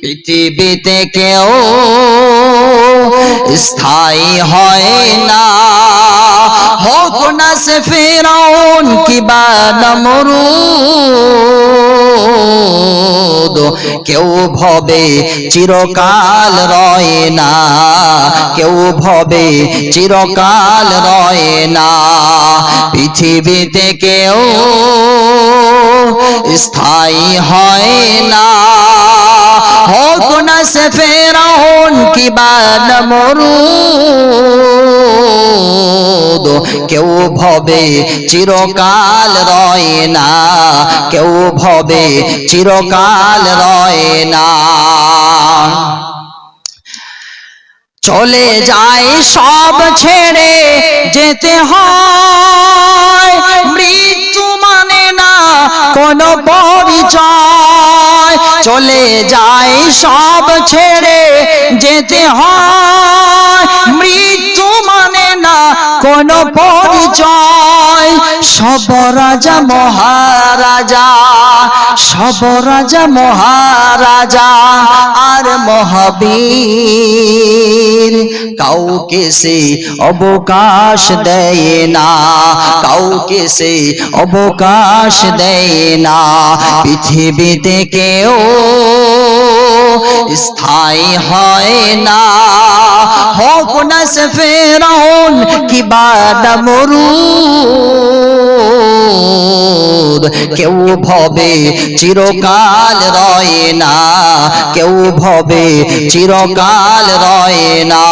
পৃথিবীতে কেউ স্থায়ী হয় না, হোক না সে ফিরআউন কিবা নমরুদ। কেউ ভবে চিরকাল রয় না, কেউ ভবে চিরকাল রয় না। পৃথিবীতে কেউ স্থায়ী হয় না, হোক না সে ফিরআউন কিবা নমরুদ। কেউ ভবে চিরকাল রয় না, কেউ ভবে চিরকাল রয় না। চলে যায় সব ছেড়ে যেতে হয়, মৃত্যু মানে না কোনো পরিচয়। চলে যায় সব ছেড়ে যেতে হয়, মৃত্যু মানে না কোনো পরিচয়। সব রাজা মহারাজা, সব রাজা মহারাজা আর মহাবীর, কাউকে সে অবকাশ দেয় না, কাউকে সে অবকাশ দেয় না। পৃথিবীতে কেউ স্থায়ী হয় না, হোক না সে ফিরআউন কিবা নমরুদ। কেউ ভবে চিরকাল রয় না, কেউ ভবে চিরকাল রয় না।